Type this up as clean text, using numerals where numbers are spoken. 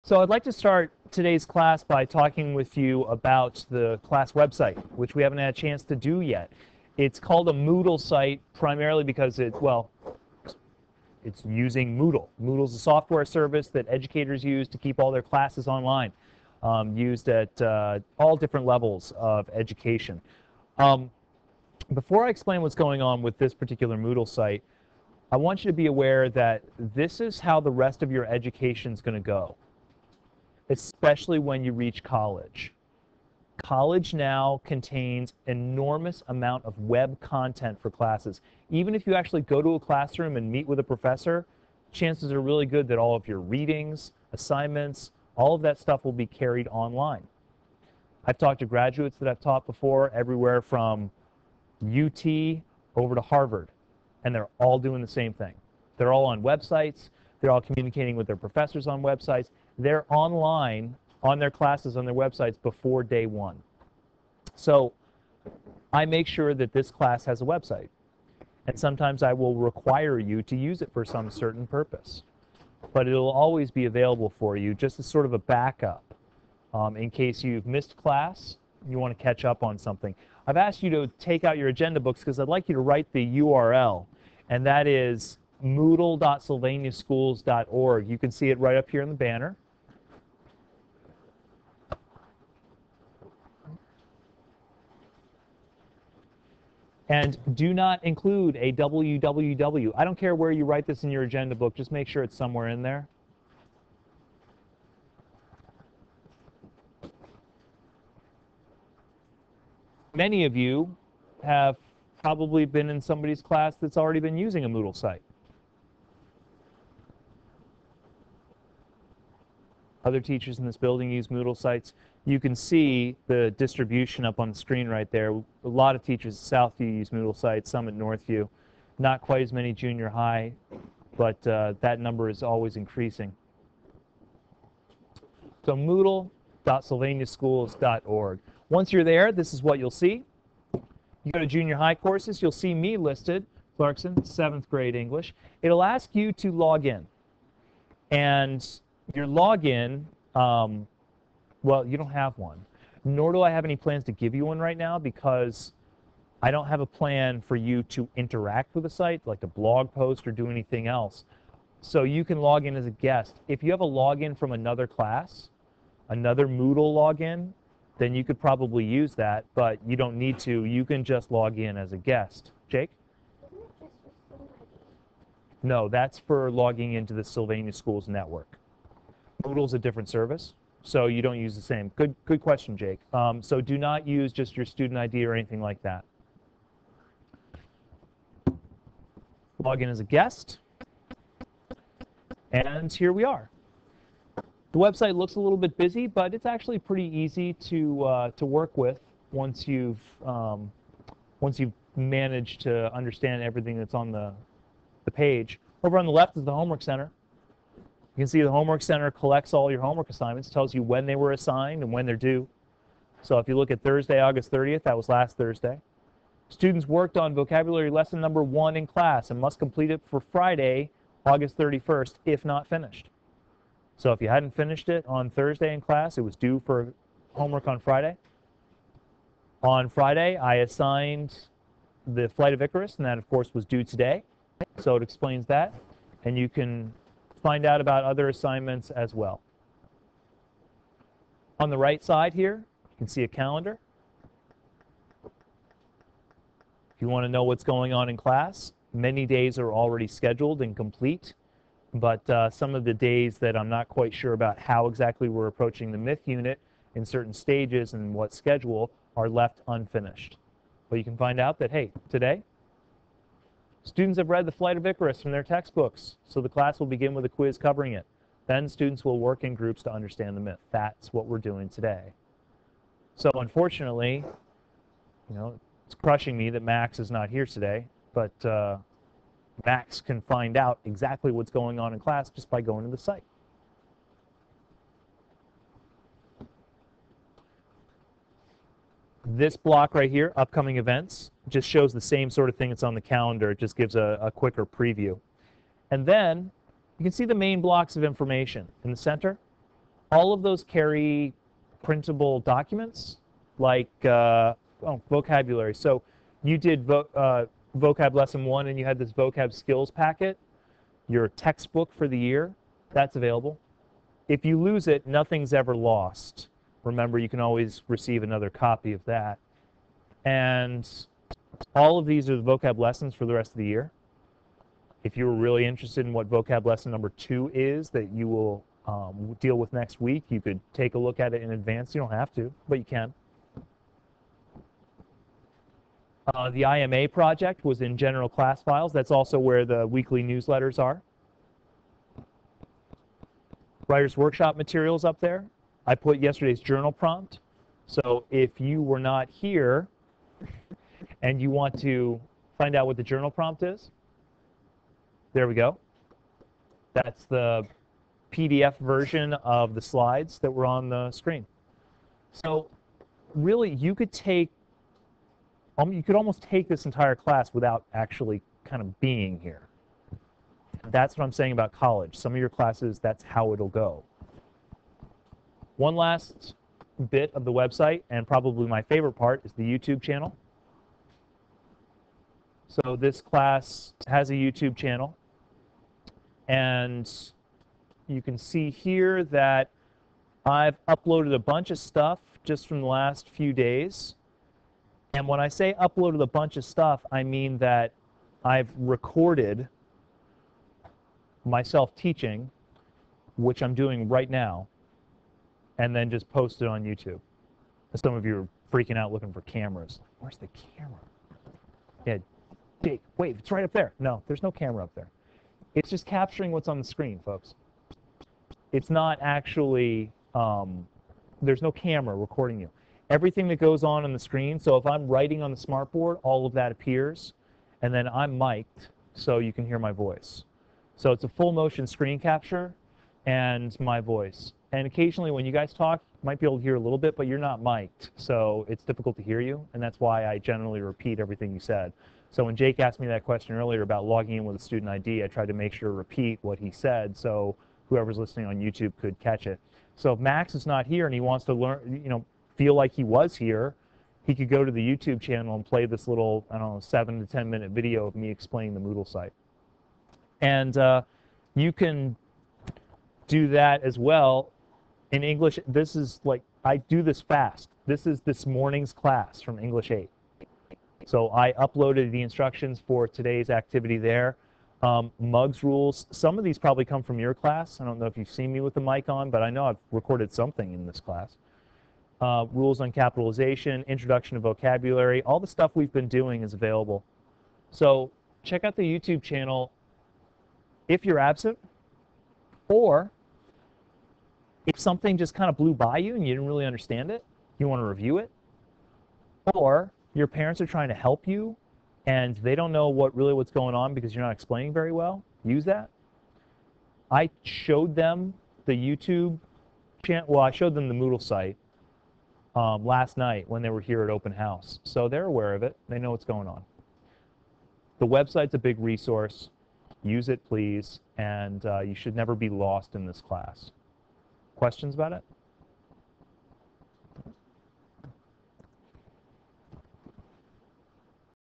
So I'd like to start today's class by talking with you about the class website, which we haven't had a chance to do yet. It's called a Moodle site primarily because it's using Moodle. Moodle's a software service that educators use to keep all their classes online, used at all different levels of education. Before I explain what's going on with this particular Moodle site, I want you to be aware that this is how the rest of your education is going to go, especially when you reach college. College now contains enormous amount of web content for classes. Even if you actually go to a classroom and meet with a professor, chances are really good that all of your readings, assignments, all of that stuff will be carried online. I've talked to graduates that I've taught before, everywhere from UT over to Harvard, and they're all doing the same thing. They're all on websites, they're all communicating with their professors on websites, they're online on their classes on their websites before day one. So I make sure that this class has a website, and sometimes I will require you to use it for some certain purpose. But it'll always be available for you just as sort of a backup in case you've missed class, you want to catch up on something. I've asked you to take out your agenda books because I'd like you to write the URL, and that is moodle.sylvaniaschools.org. You can see it right up here in the banner. And do not include a www. I don't care where you write this in your agenda book, just make sure it's somewhere in there. Many of you have probably been in somebody's class that's already been using a Moodle site. Other teachers in this building use Moodle sites. You can see the distribution up on the screen right there. A lot of teachers at Southview use Moodle sites, some at Northview. Not quite as many junior high, but that number is always increasing. So moodle.sylvaniaschools.org. Once you're there, this is what you'll see. You go to junior high courses, you'll see me listed, Clarkson, 7th grade English. It'll ask you to log in. And your login, well, you don't have one. Nor do I have any plans to give you one right now because I don't have a plan for you to interact with the site, like a blog post or do anything else. So you can log in as a guest. If you have a login from another class, another Moodle login, then you could probably use that, but you don't need to. You can just log in as a guest. Jake? No, that's for logging into the Sylvania Schools network. Moodle's a different service, so you don't use the same. Good question, Jake. So do not use just your student ID or anything like that. Log in as a guest, and here we are. The website looks a little bit busy, but it's actually pretty easy to work with once you've managed to understand everything that's on the page. Over on the left is the Homework Center. You can see the Homework Center collects all your homework assignments, tells you when they were assigned and when they're due. So if you look at Thursday, August 30th, that was last Thursday. Students worked on vocabulary lesson number 1 in class and must complete it for Friday, August 31st, if not finished. So if you hadn't finished it on Thursday in class, it was due for homework on Friday. On Friday, I assigned the Flight of Icarus, and that, of course, was due today. So it explains that. And you can find out about other assignments as well. On the right side here, you can see a calendar. If you want to know what's going on in class, many days are already scheduled and complete. But some of the days that I'm not quite sure about how exactly we're approaching the myth unit in certain stages and what schedule are left unfinished. But you can find out that, hey, today, students have read The Flight of Icarus from their textbooks, so the class will begin with a quiz covering it. Then students will work in groups to understand the myth. That's what we're doing today. So unfortunately, you know, it's crushing me that Max is not here today, but Max can find out exactly what's going on in class just by going to the site. This block right here, upcoming events, just shows the same sort of thing that's on the calendar. It just gives a quicker preview. And then you can see the main blocks of information. In the center, All of those carry printable documents like vocabulary. So you did vocab lesson 1 and you had this vocab skills packet, your textbook for the year, that's available. If you lose it, nothing's ever lost. Remember, you can always receive another copy of that. And all of these are the vocab lessons for the rest of the year. If you were really interested in what vocab lesson number 2 is that you will deal with next week, you could take a look at it in advance. You don't have to, but you can. The IMA project was in general class files. That's also where the weekly newsletters are. Writer's Workshop materials up there. I put yesterday's journal prompt. So if you were not here and you want to find out what the journal prompt is, there we go. That's the PDF version of the slides that were on the screen. So really, you could almost take this entire class without actually kind of being here. That's what I'm saying about college. Some of your classes, that's how it'll go. One last bit of the website, and probably my favorite part, is the YouTube channel. So this class has a YouTube channel, and you can see here that I've uploaded a bunch of stuff just from the last few days. And when I say uploaded a bunch of stuff, I mean that I've recorded myself teaching, which I'm doing right now, and then just posted on YouTube. Some of you are freaking out looking for cameras. Where's the camera? Yeah, Jake, wait, it's right up there. No, there's no camera up there. It's just capturing what's on the screen, folks. It's not actually, there's no camera recording you. Everything that goes on the screen, so if I'm writing on the smartboard, all of that appears, and then I'm mic'd so you can hear my voice. So it's a full motion screen capture and my voice. And occasionally when you guys talk, you might be able to hear a little bit, but you're not mic'd, so it's difficult to hear you, and that's why I generally repeat everything you said. So when Jake asked me that question earlier about logging in with a student ID, I tried to make sure to repeat what he said so whoever's listening on YouTube could catch it. So if Max is not here and he wants to learn, feel like he was here, he could go to the YouTube channel and play this little, I don't know, 7 to 10 minute video of me explaining the Moodle site. And you can do that as well in English. This is like, I do this fast. This is this morning's class from English 8. So I uploaded the instructions for today's activity there. Mugs rules, some of these probably come from your class. I don't know if you've seen me with the mic on, but I know I've recorded something in this class. Rules on capitalization, introduction to vocabulary, all the stuff we've been doing is available. So check out the YouTube channel if you're absent, or if something just kind of blew by you and you didn't really understand it, you want to review it, or your parents are trying to help you and they don't know what's going on because you're not explaining very well, use that. I showed them the YouTube channel, well, I showed them the Moodle site last night when they were here at open house. So they're aware of it. They know what's going on. The website's a big resource. Use it, please. And you should never be lost in this class. Questions about it?